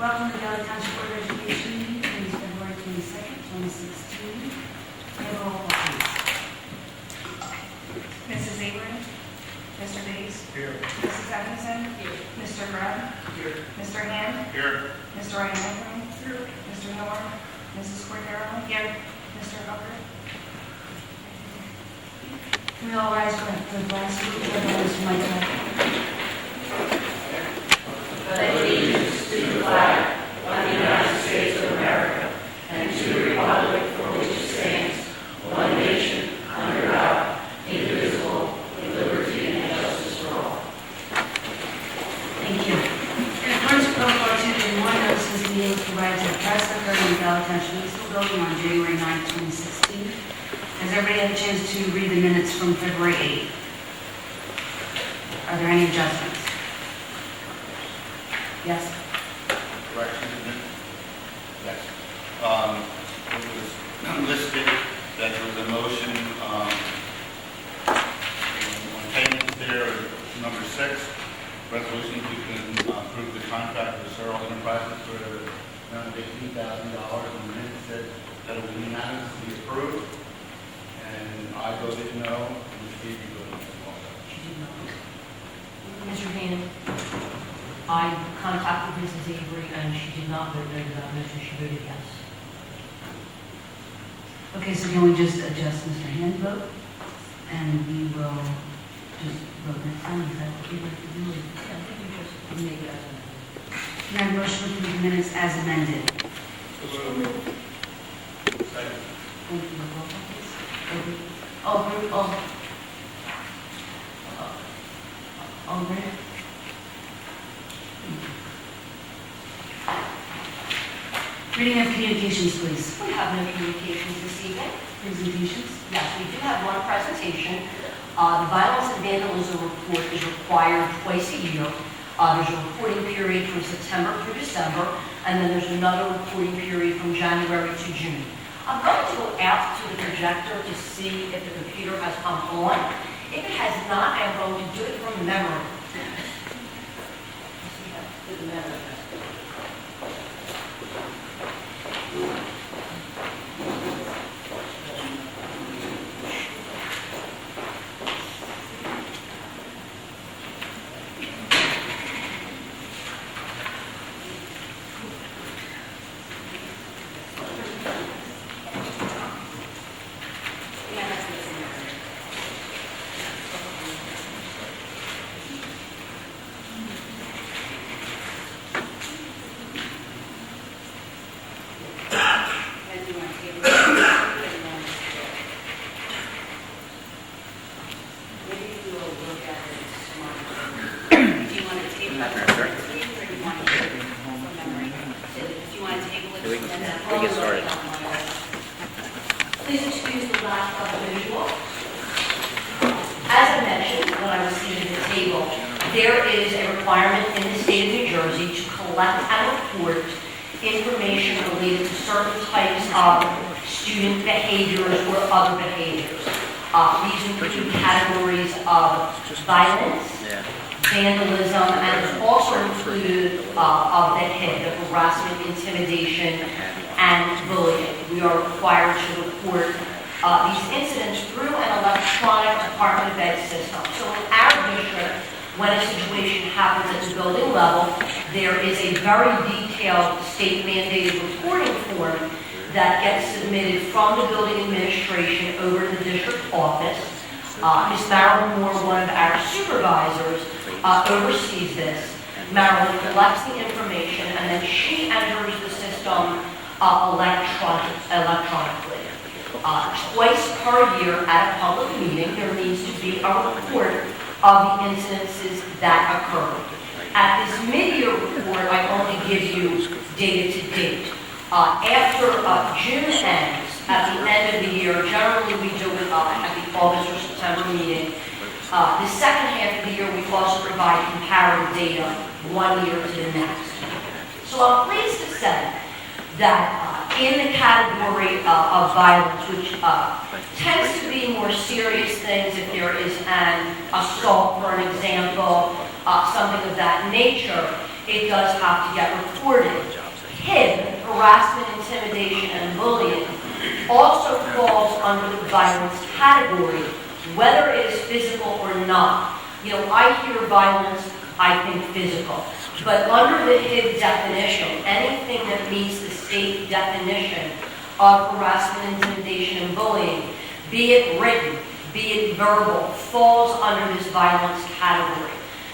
Welcome to Galloway Township Board of Education meeting, Tuesday, February 22nd, 2016. May I have a roll call, please? Mrs. Avery? Mr. Bates? Here. Mrs. Atkinson? Here. Mr. Grubb? Here. Mr. Hand? Here. Mr. Ryan? Here. Mr. Miller? Mrs. Cordero? Here. Mr. Hubbard? Can we all rise for the flag salute? Everyone is my turn. Pledge allegiance to the flag of the United States of America and to the republic for which it stands, one nation, under God, indivisible, with liberty and justice for all. Thank you. In accordance with Protocol 2.1, notice this meeting is provided to the press occurring in the Galloway Township Municipal Building on January 9, 2016. Has everybody had a chance to read the minutes from February 8th? Are there any adjustments? Yes? Correction, isn't it? Yes. It was listed that there was a motion on payments there, number 6, resolution to approve the contract with Searle Enterprises for the amount of $18,000, and the minutes said that it was unanimously approved, and I voted no, and Steve voted no also. She did not. Mr. Hannon, I contacted Mrs. Avery and she did not vote no to that motion, she voted yes. Okay, so can we just adjust Mr. Hand's vote? And we will just vote next time, is that what we like to do? Yeah, I think you just make it as amended. Can I have a motion to approve the minutes as amended? Second. Thank you. Roll call, please. Avery? All agree? Reading of communications, please. We have no communications this evening. Presentations. Yes, we do have one presentation. The violence and vandalism report is required twice a year. There's a reporting period from September through December, and then there's another reporting period from January to June. I'm going to go out to the projector to see if the computer has come on. If it has not, I'm going to do it from memory. Let's see how good the memory is. Please excuse the lack of visual. As I mentioned when I was seated at the table, there is a requirement in the state of New Jersey to collect and report information related to certain types of student behaviors or other behaviors. These include categories of violence, vandalism, and it's also included of the HID, the harassment, intimidation, and bullying. We are required to report these incidents through an electronic Department of Ed system. So in our district, when a situation happens at the building level, there is a very detailed state-mandated reporting form that gets submitted from the building administration over to the district office. Ms. Marilyn Moore, one of our supervisors, oversees this. Marilyn collects the information and then she enters the system electronically. Twice per year at a public meeting, there needs to be a report of the incidences that occur. At this mid-year report, I only give you data to date. After June ends, at the end of the year, generally we do it at the August or September meeting. The second half of the year, we also provide comparative data 1 year to the next. So I'm pleased to say that in the category of violence, which tends to be more serious things if there is an assault, for an example, something of that nature, it does have to get reported. HIB, harassment, intimidation, and bullying, also falls under the violence category, whether it is physical or not. You know, I hear violence, I think physical. But under the HIB definition, anything that meets the state definition of harassment, intimidation, and bullying, be it written, be it verbal, falls under this violence category.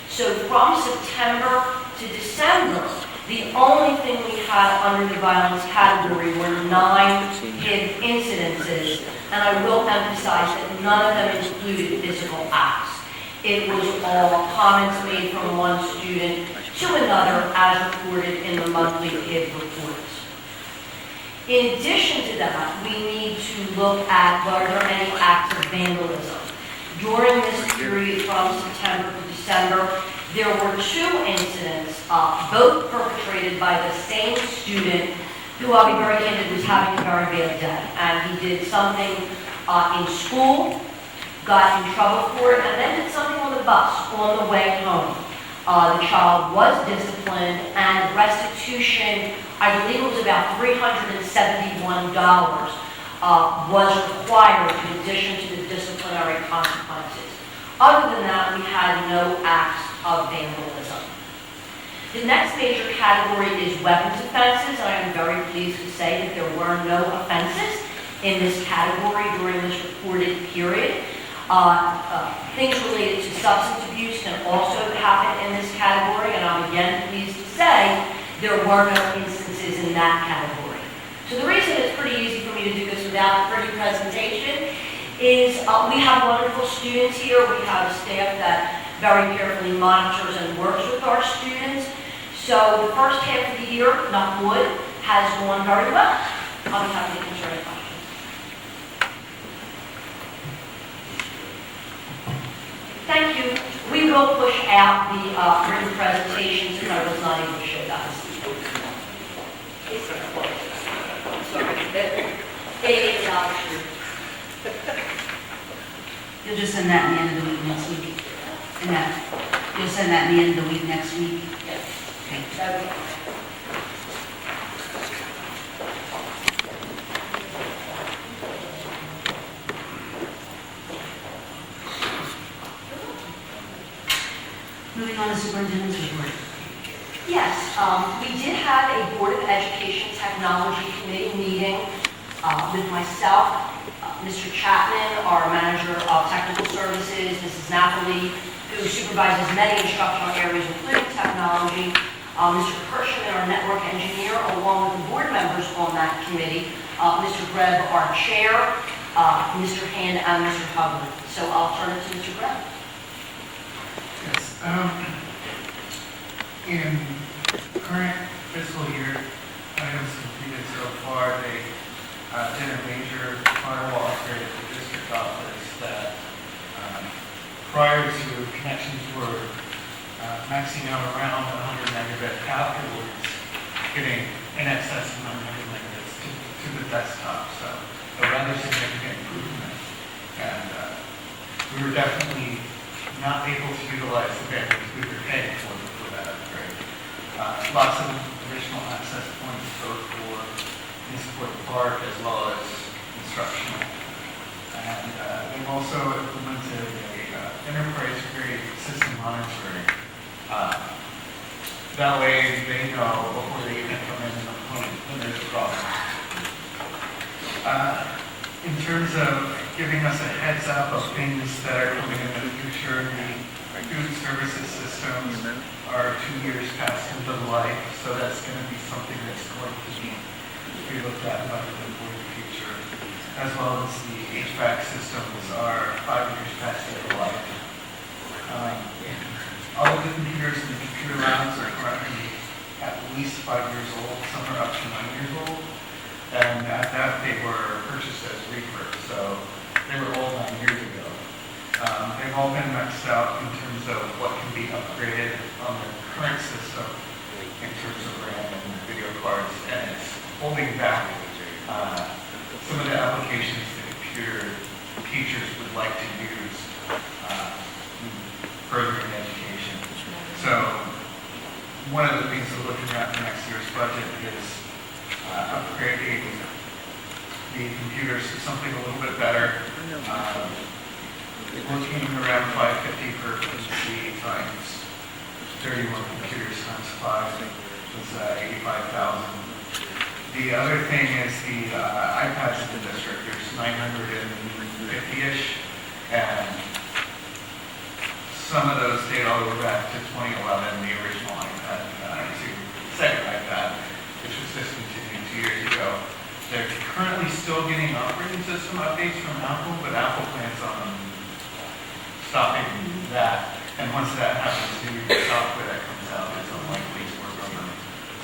So from September to December, the only thing we had under the violence category were 9 HIB incidences, and I will emphasize that none of them included physical acts. It was all comments made from one student to another as reported in the monthly HIB reports. In addition to that, we need to look at were there any acts of vandalism. During this period from September to December, there were 2 incidents, both perpetrated by the same student who, I'll be very candid, was having a very bad day. And he did something in school, got in trouble for it, and then did something on the bus on the way home. The child was disciplined, and restitution, I believe it was about $371, was required in addition to the disciplinary consequences. Other than that, we had no acts of vandalism. The next major category is weapons offenses, and I am very pleased to say that there were no offenses in this category during this reported period. Things related to substance abuse can also happen in this category, and I'm again pleased to say there were no instances in that category. So the reason it's pretty easy for me to do this without a pretty presentation is we have wonderful students here. We have a staff that very carefully monitors and works with our students. So the first half of the year, knock wood, has gone very well. I'll be happy to answer any questions. Thank you. We will push out the written presentations if I was not able to show that. You'll just send that in the end of the week next week? And that, you'll send that in the end of the week next week? Yes. Okay. Moving on to superintendent's report. Yes, we did have a Board of Education Technology Committee meeting with myself, Mr. Chapman, our Manager of Technical Services, Mrs. Napoli, who supervises many instructional areas including technology, Mr. Kirschman, our Network Engineer, along with the board members on that committee, Mr. Greb, our Chair, Mr. Hand, and Mr. Hubman. So I'll turn it to Mr. Greb. Yes. In current fiscal year, items completed so far, they did a major firewall upgrade at the district office that prior to connections were maxing out around 100 megabit, afterwards getting in excess of 100 megabits to the desktop. So a rather significant improvement. And we were definitely not able to utilize the bandwidth we were paying for that upgrade. Lots of additional access points both for Eastport Park as well as instructional. And they've also implemented a enterprise-grade system monitoring. That way they know before they even come in when there's a problem. In terms of giving us a heads up of things that are coming in the future, the food services systems are 2 years past end of life, so that's going to be something that's going to be looked at by the board in the future, as well as the HVAC systems are 5 years past end of life. All of the computers in the computer labs are currently at least 5 years old, some are up to 9 years old. And at that, they were purchased as refurbs, so they were old 9 years ago. They've all been maxed out in terms of what can be upgraded on the current system in terms of RAM and video cards, and it's holding back some of the applications the computer teachers would like to use further in education. So one of the things we're looking at in next year's budget is upgrading the computers to something a little bit better. Looking around $550 per PC times 31 computers times 5 was $85,000. The other thing is the iPads in the district. There's 950-ish, and some of those date all the way back to 2011, the original iPad, second iPad, which was discontinued 2 years ago. They're currently still getting operating system updates from Apple, but Apple plans on stopping that. And once that happens, the new software that comes out is unlikely to work on them.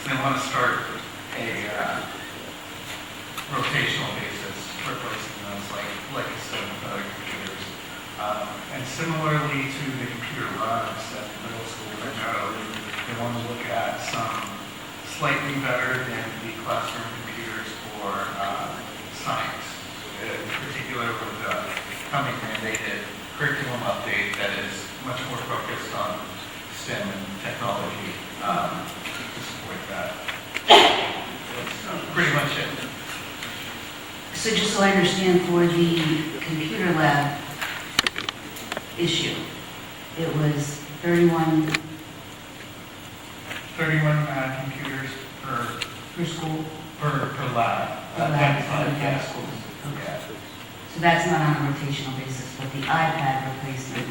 So they want to start a rotational basis, replacing those like some other computers. And similarly to the computer labs at the middle school right now, they want to look at some slightly better than the classroom computers for science, in particular with the coming mandated curriculum update that is much more focused on STEM and technology to support that. That's pretty much it. So just so I understand, for the computer lab issue, it was 31 computers per school? per lab. Per lab, Yeah. schools. Okay. Yeah. So that's not on a rotational basis, but the iPad replacement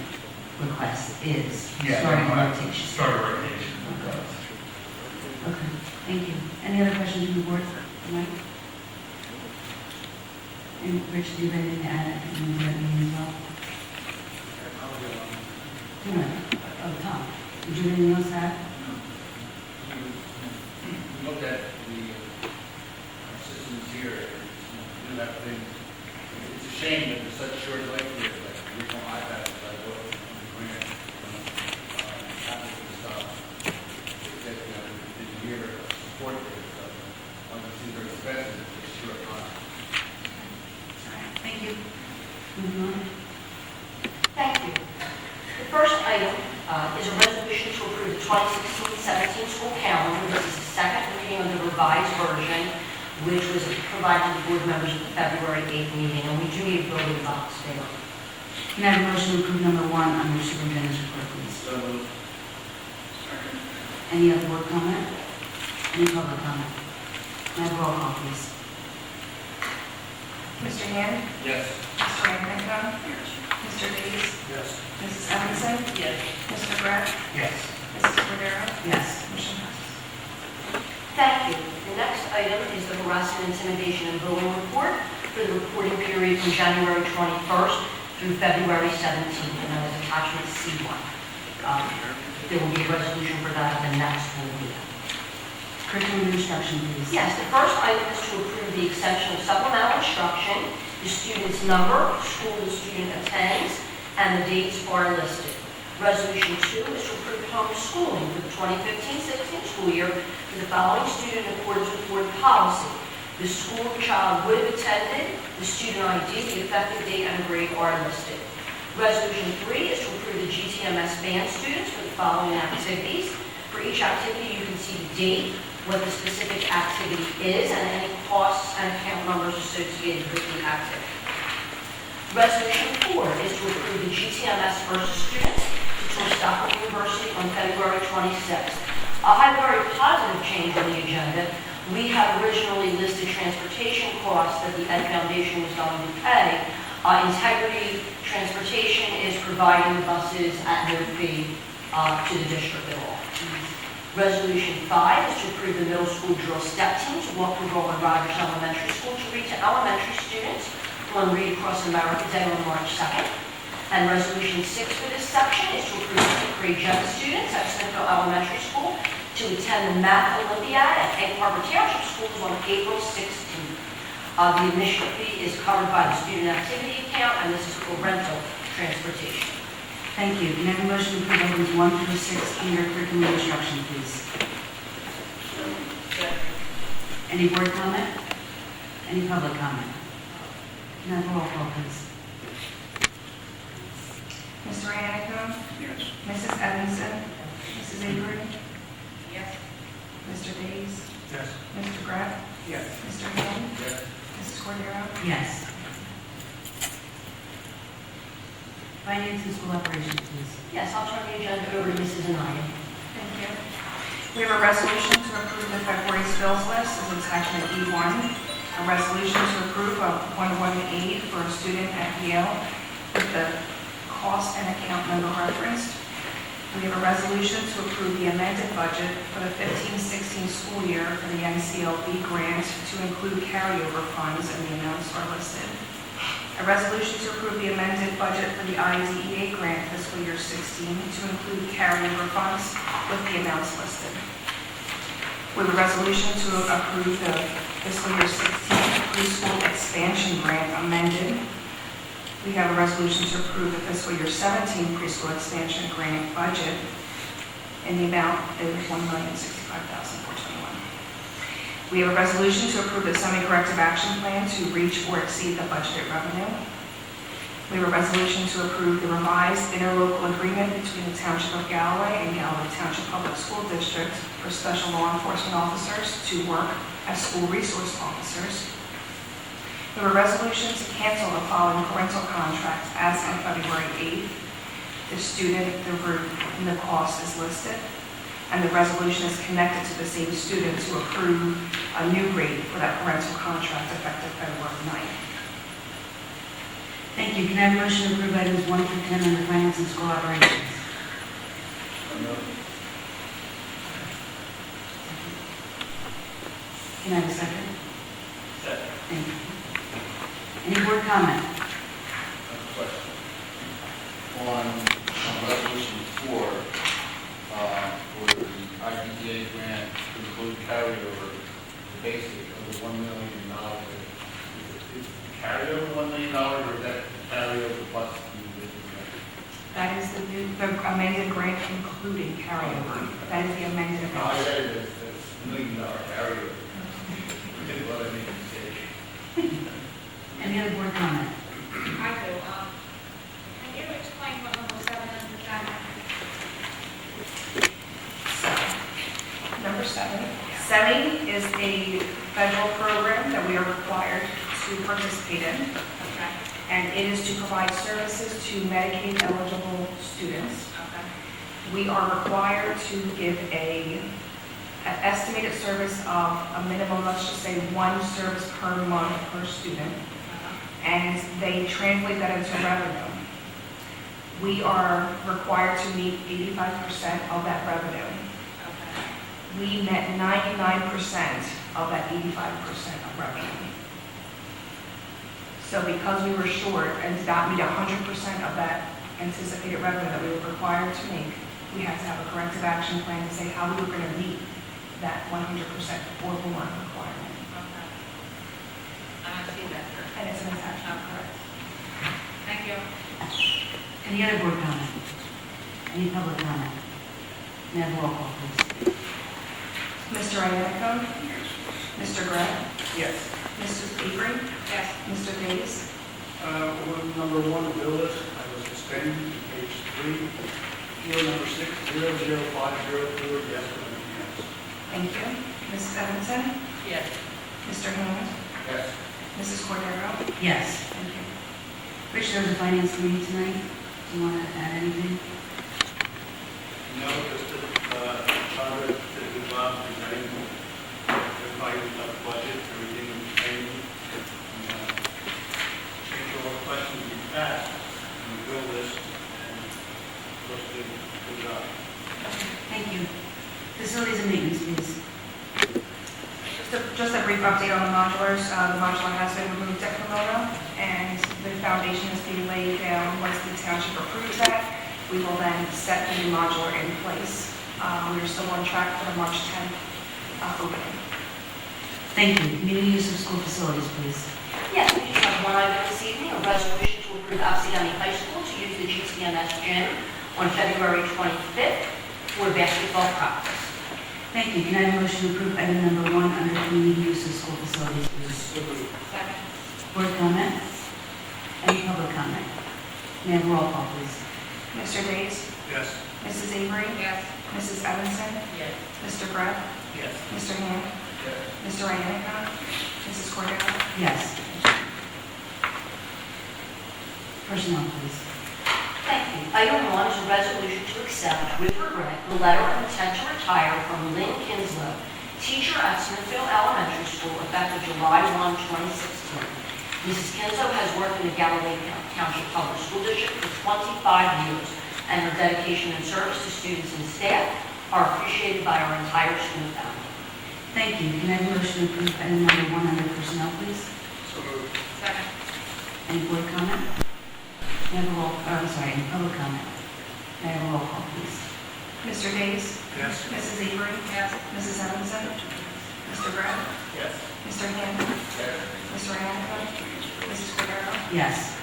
request is Yeah, starting they want to rotation. start a rotation. Okay, thank you. Any other questions from the board? Mike? And Rich, do you have anything to add at the end of that meeting as well? No. Oh, Tom, did you have anything else to add? We looked at the systems here, do that thing. It's a shame that there's such short life here, like the original iPad, like what we grant Apple and stuff. That the year of support for it, so one of the things are expensive, it's a short time. All right, thank you. Moving on. Thank you. The first item is a resolution to approve the 2016-17 school calendar. This is the second reading of the revised version, which was provided to the board members at the February 8th meeting, and we do need a building box there. Can I have a motion to approve number 1 under superintendent's report, please? So moved. Any other board comment? Any public comment? Can I have a roll call, please? Mr. Hand? Yes. Mr. Anderson? Mr. Dees? Yes. Mrs. Evanson? Yes. Mr. Brett? Yes. Mrs. Cordero? Yes. Motion passes. Thank you. The next item is the harassment, intimidation, and bullying report for the reporting period from January 21st through February 17th, and that is attachment C1. There will be a resolution for that at the next school meeting. Curriculum instruction, please. Yes, the first item is to approve the extension of supplemental instruction. The student's number, school the student attends, and the dates are listed. Resolution 2 is to approve homeschooling for the 2015-16 school year for the following student in accordance with board policy. The school the child would have attended, the student ID, the effective date, and grade are listed. Resolution 3 is to approve the GTMS band students for the following activities. For each activity, you can see the date, what the specific activity is, and any costs and account numbers associated with the activity. Resolution 4 is to approve the GTMS first students to tour Stockholm University on February 26th. I have a very positive change on the agenda. We have originally listed transportation costs that the Ed Foundation was going to pay. Integrity Transportation is providing the buses at no fee to the district at all. Resolution 5 is to approve the middle school drill step team to walk the roll in Rogers Elementary School to read to elementary students on Read Across America Day on March 2nd. And Resolution 6 for this section is to approve the grade Gem students at Smithville Elementary School to attend the Math Olympiad at Egg Harbor Township Schools on April 16th. The admission fee is covered by the student activity account, and this is for rental transportation. Thank you. Can I have a motion to approve items 1 through 6 under curriculum instruction, please? Any board comment? Any public comment? Can I have a roll call, please? Mr. Anderson? Yes. Mrs. Evanson? Mrs. Avery? Yes. Finance and school operations, please. Yes, I'll turn the agenda over to Mrs. Anaya. Thank you. We have a resolution to approve the February bills list as attachment E1. A resolution to approve a 1-1 aid for a student at Yale with the cost and account number referenced. We have a resolution to approve the amended budget for the 15-16 school year for the NCLB grant to include carryover funds, and the amounts are listed. A resolution to approve the amended budget for the IDEA grant fiscal year 16 to include carryover funds with the amounts listed. We have a resolution to approve the fiscal year 16 preschool expansion grant amended. We have a resolution to approve the fiscal year 17 preschool expansion grant budget in the amount of $1,065,421. We have a resolution to approve the semi-corrective action plan to reach or exceed the budgeted revenue. We have a resolution to approve the revised interlocal agreement between the Township of Galloway and Galloway Township Public School District for special law enforcement officers to work as school resource officers. We have a resolution to cancel the following parental contracts as of February 8th. The student, the route, and the cost is listed. And the resolution is connected to the same student to approve a new rate for that parental contract effective February 9th. Thank you. Can I have a motion to approve items 1 through 10 under finance and school operations? Can I have a second? Second. Thank you. Any board comment? Question. On resolution 4, for the IDEA grant to include carryover, the basic of the $1 million. Is the carryover $1 million, or is that carryover plus the existing grant? That is the amended grant including carryover. That is the amended No, I amount. said it's $1 million carryover. Well, I made a mistake. Any other board comment? I do. Can you explain what number 7 is presented? Number 7. SEMI is a federal program that we are required to participate in, Okay. and it is to provide services to Medicaid eligible students. Okay. We are required to give an estimated service of a minimum, let's just say, 1 service per month per student, and they translate that into revenue. We are required to meet 85% of that revenue. Okay. We met 99% of that 85% of revenue. So because we were short and did not meet 100% of that anticipated revenue that we were required to make, we had to have a corrective action plan to say how we were going to meet that 100% or more requirement. Okay. I see that. And it's an attachment, correct? Thank you. Any other board comment? Any public comment? May I have roll call, please? Mr. Iannico? Mr. Gregg? Yes. Mrs. Avery? Yes. Mr. Days? Number 1, bill list, I was extended to page 3. Bill number 6, 00504, yes, but yes. Thank you. Mrs. Evanson? Yes. Mr. Hammond? Yes. Mrs. Cordero? Yes. Thank you. Rich, there's a finance meeting tonight. Do you want to add anything? No, just that Chandra did a good job presenting the budget, everything was changed. Answer all the questions we asked on the bill list, and just did a good job. Thank you. Facilities and maintenance, please. Just a brief update on the modulars. The modular has been removed at Pomona, and the foundation is being laid down. Once the township approves that, we will then set the new modular in place. We are still on track for the March 10th opening. Thank you. Community use of school facilities, please. Yes, we just have one item this evening, a resolution to approve Alciani High School to use the GCMS gym on February 25th for basketball practice. Thank you. Can I have a motion to approve item number 1 under community use of school facilities, please? Second. Board comment? Any public comment? May I have roll call, please? Mr. Days? Yes. Mrs. Avery? Yes. Mrs. Evanson? Yes. Mr. Gregg? Yes. Mr. Hammond? Mr. Iannico? Mrs. Cordero? Yes. Personnel, please. you. Item 1 is a resolution to accept with regret the letter of intent to retire from Lynn Kinslow, teacher at Smithfield Elementary School, effective July 1, 2016. Mrs. Kinslow has worked in the Galloway Township Public School District for 25 years, and her dedication and service to students and staff are appreciated by our entire school family. Thank you. Can I have a motion to approve item number 1 under personnel, please? So moved. Second. Any board comment? May I have a roll, any public comment? May I have a roll call, please? Mr. Days? Yes. Mrs. Avery? Yes. Mrs. Evanson? Mr. Grant? Yes. Mr. Hannon? Yes. Mr. Hannigan? Mrs. Guerrero? Yes.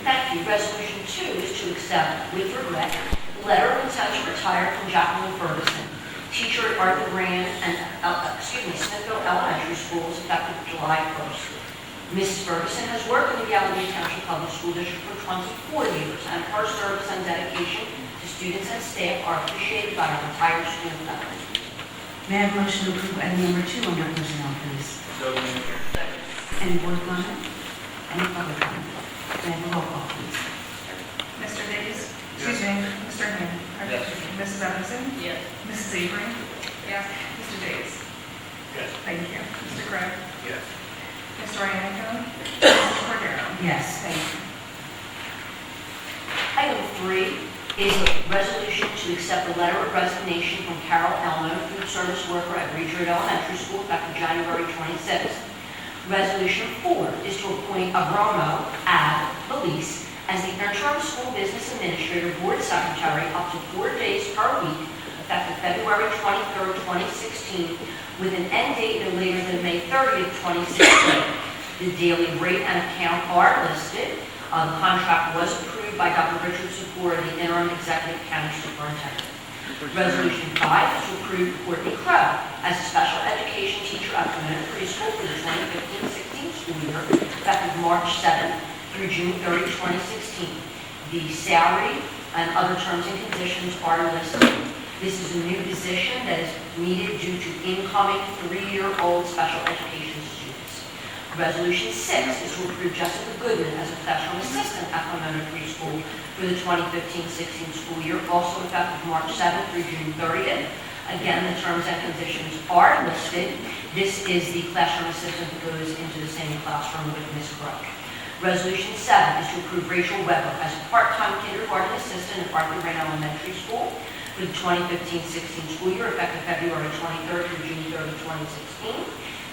Thank you. Resolution 2 is to accept with regret the letter of intent to retire from Jacqueline Ferguson, teacher at Arthur Brand and Smithfield Elementary Schools, effective July 1st. Mrs. Ferguson has worked in the Galloway Township Public School District for 24 years, and her service and dedication to students and staff are appreciated by our entire school family. May I have a motion to approve item number 2 under personnel, please? So moved. Any board comment? Any public comment? May I have a roll call, please? Mr. Days? Excuse me, Mr. Hannon? Yes. Mrs. Evanson? Yes. Mrs. Avery? Yes. Mr. Days? Yes. Thank you. Mr. Grant? Yes. Mr. Hannigan? Mrs. Guerrero? Yes. Thank you. Item 3 is a resolution to accept a letter of resignation from Carol Elmo, food service worker at Reed Elementary School, effective January 26th. Resolution 4 is to appoint Abromo Ab Belize as the interim school business administrator board secretary up to 4 days per week, effective February 23rd, 2016, with an end date no later than May 30th, 2016. The daily rate and account are listed. The contract was approved by Dr. Richard Secor, the interim executive county superintendent. Resolution 5 is to approve Courtney Crowe as a special education teacher at Pomona Preschool for the 2015-16 school year, effective March 7th through June 30, 2016. The salary and other terms and conditions are listed. This is a new position that is needed due to incoming 3-year-old special education students. Resolution 6 is to approve Jessica Goodman as a classroom assistant at Pomona Preschool for the 2015-16 school year, also effective March 7th through June 30th. Again, the terms and conditions are listed. This is the classroom assistant that goes into the same classroom with Ms. Crook. Resolution 7 is to approve Rachel Weber as a part-time kindergarten assistant at Arthur Brand Elementary School for the 2015-16 school year, effective February 23rd through June 30, 2016.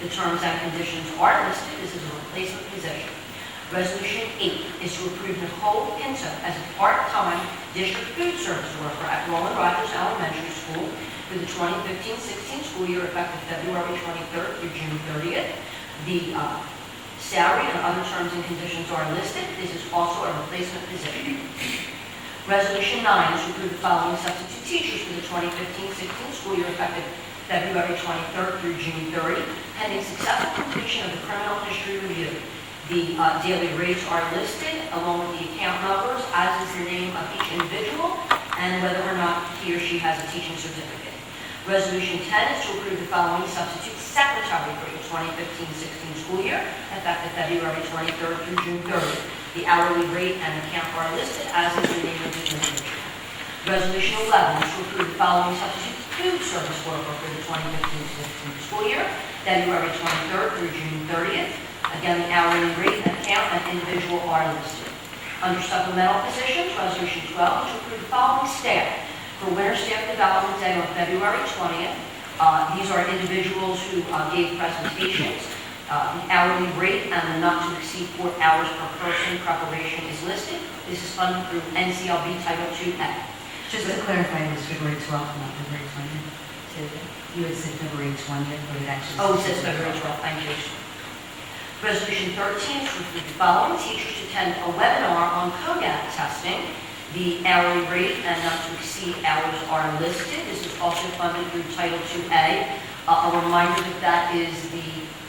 The terms and conditions are listed. This is a replacement position. Resolution 8 is to approve Nicole Pinto as a part-time district food service worker at Roland Rogers Elementary School for the 2015-16 school year, effective February 23rd through June 30th. The salary and other terms and conditions are listed. This is also a replacement position. Resolution 9 is to approve the following substitute teachers for the 2015-16 school year, effective February 23rd through June 30, pending successful completion of the criminal history review. The daily rates are listed along with the account numbers, as is the name of each individual, and whether or not he or she has a teaching certificate. Resolution 10 is to approve the following substitute secretary for the 2015-16 school year, effective February 23rd through June 30. The hourly rate and account are listed, as is the name of each individual. Resolution 11 is to approve the following substitute food service worker for the 2015-16 school year, February 23rd through June 30th. Again, the hourly rate and account and individual are listed. Under supplemental positions, Resolution 12 is to approve the following staff for Winter Staff Development Day on February 20th. These are individuals who gave presentations. The hourly rate and the not to exceed 4 hours per person preparation is listed. This is funded through NCLB Title II-A. Just to clarify, it was February 12th, not February 20th. You had said February 20th, but it actually... Oh, it says February 12th, thank you. Resolution 13 is to approve the following teachers to attend a webinar on COGAT testing. The hourly rate and not to exceed hours are listed. This is also funded through Title II-A. A reminder that that is the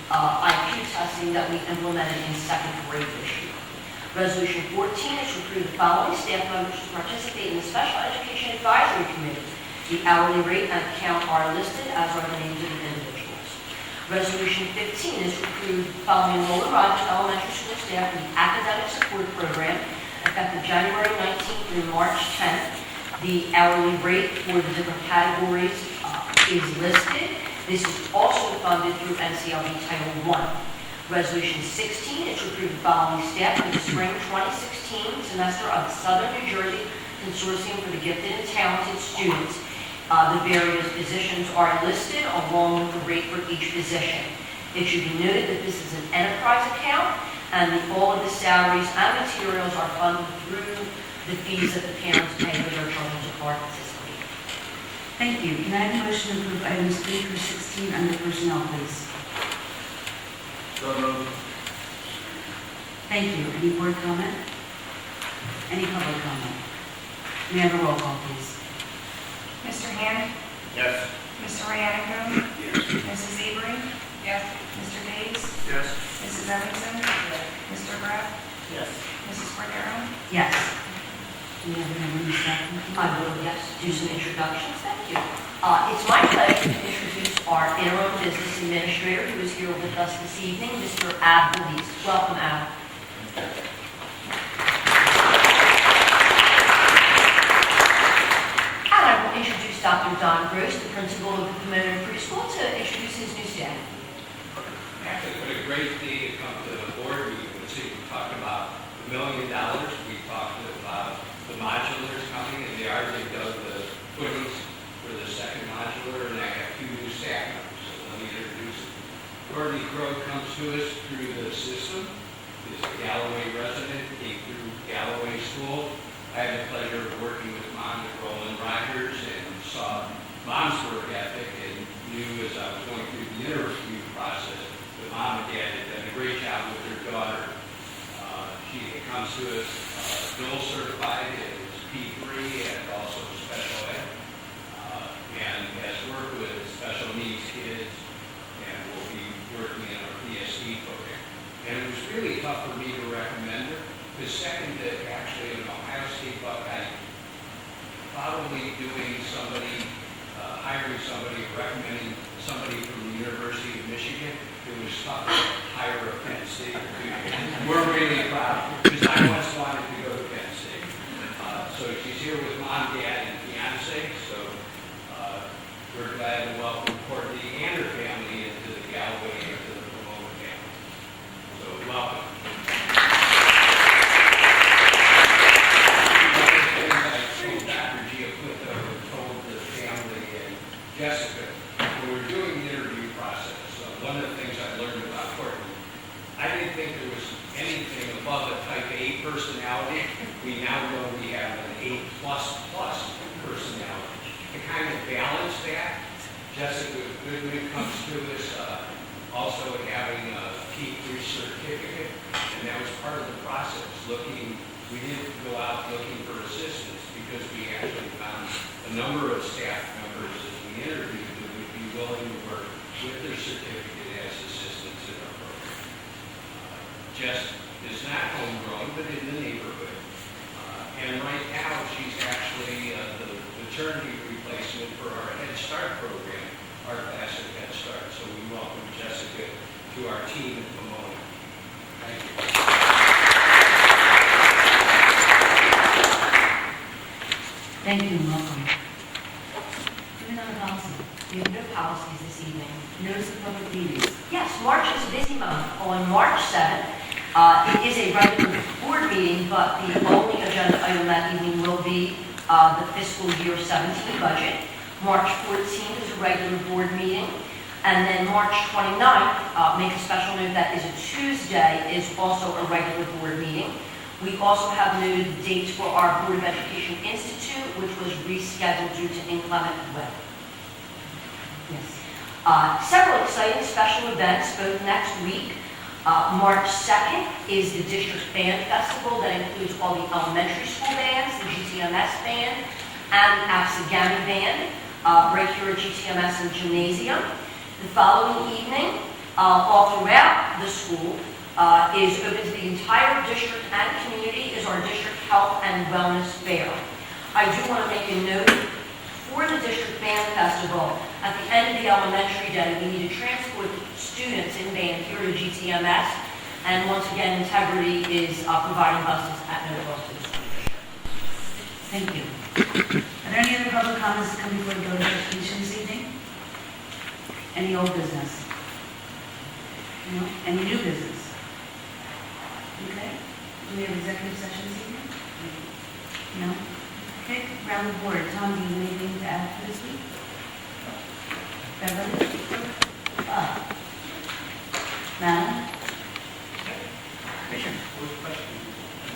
IQ testing that we implemented in 2nd grade this year. Resolution 14 is to approve the following staff members to participate in the Special Education Advisory Committee. The hourly rate and account are listed, as are the names of the individuals. Resolution 15 is to approve the following Roland Rogers Elementary School staff for the Academic Support Program, effective January 19th through March 10th. The hourly rate for the different categories is listed. This is also funded through NCLB Title I. Resolution 16 is to approve the following staff for the spring 2016 semester of the Southern New Jersey Consortium for the Gifted and Talented Students. The various positions are listed along with the rate for each position. It should be noted that this is an enterprise account and that all of the salaries and materials are funded through the fees that the parents pay for their children to participate. Thank you. Can I have a motion to approve items 3 through 16 under personnel, please? So moved. Thank you. Any board comment? Any public comment? May I have a roll call, please? Mr. Hand? Yes. Mr. Iannico? Yes. Mrs. Avery? Yes. Mr. Days? Yes. Mrs. Evanson? Yes. Mr. Graff? Yes. Mrs. Cordero? Yes. Do we have any staff? I will, yes, do some introductions. Thank you. It's my pleasure to introduce our interim business administrator who is here with us this evening, Mr. Ab Belize. Welcome, Ab. And I will introduce Dr. Don Gross, the principal of the Pomona Preschool, to introduce his new staff. Actually, what a great day to come to the board meeting. We talked about $1 million. We talked about the modulars coming, and they already dug the footings for the second modular, and I have 2 new staff members. So let me introduce them. Courtney Crow comes to us through the system. Is a Galloway resident, came through Galloway School. I had the pleasure of working with Mom and Roland Rogers and saw Mom's work ethic and knew as I was going through the interview process that Mom and Dad had done a great job with their daughter. She comes to us dual certified as P3 and also special ed, and has worked with special needs kids and will be working in our PSD program. And it was really tough for me to recommend her. The second to actually an Ohio State Buckeye, probably doing somebody, hiring somebody, recommending somebody from the University of Michigan. It was tough to hire a Penn State. We're really proud because I once wanted to go to Penn State. So she's here with Mom, Dad, and fiance. So we're glad to welcome Courtney and her family into the Galloway and to the Pomona family. So welcome. Dr. Giaquito told the family and Jessica, when we were doing the interview process, one of the things I learned about Courtney, I didn't think there was anything above a type A personality. We now know we have an A++ personality. To kind of balance that, Jessica Goodman comes to us also having a P3 certificate, and that was part of the process. We didn't go out looking for assistants because we actually found a number of staff members as we interviewed that would be willing to work with their certificate as assistants in our program. Jess is not homegrown, but in the neighborhood. And right now, she's actually the maternity replacement for our Head Start program, our classic Head Start. So we welcome Jessica to our team in Pomona. Thank you. Thank you and welcome. Moving on to policy. We have no policies this evening. Notice of public meetings. Yes, March is a busy month. On March 7th, it is a regular board meeting, but the only agenda item that evening will be the fiscal year 17 budget. March 14th is a regular board meeting. And then March 29th, make a special note that is a Tuesday, is also a regular board meeting. We also have noted the dates for our Board of Education Institute, which was rescheduled due to inclement weather. Yes. Several exciting special events both next week. March 2nd is the District Band Festival that includes all the elementary school bands, the GTMS band, and the Absegami band, right here at GTMS and Gymnasium. The following evening, all throughout the school, is open to the entire district and community, is our District Health and Wellness Fair. I do want to make a note for the District Band Festival. At the end of the elementary day, we need to transport the students in band here to GTMS, and once again, Integrity is providing buses at no cost to the students. Thank you. Are there any other public comments that come before the Board of Education this evening? Any old business? No? Any new business? Okay. Do we have executive session this evening? No? Okay, round the board. Tom, do you have anything to add for this week? Beverly? Madam? Richard?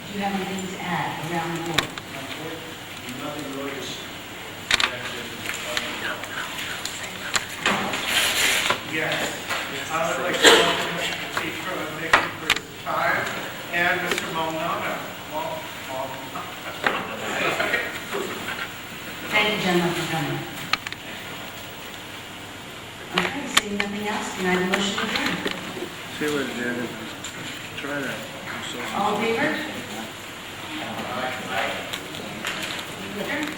Do you have anything to add around the board? Nothing really is. Yes. I would like to welcome Mr. Petro and thank you for his time, and Mr. Molnona. Thank you, gentlemen, for coming. Okay, seeing nothing else, can I have a motion to adjourn? See you later, Janet. Try that. All in favor? Adjourn.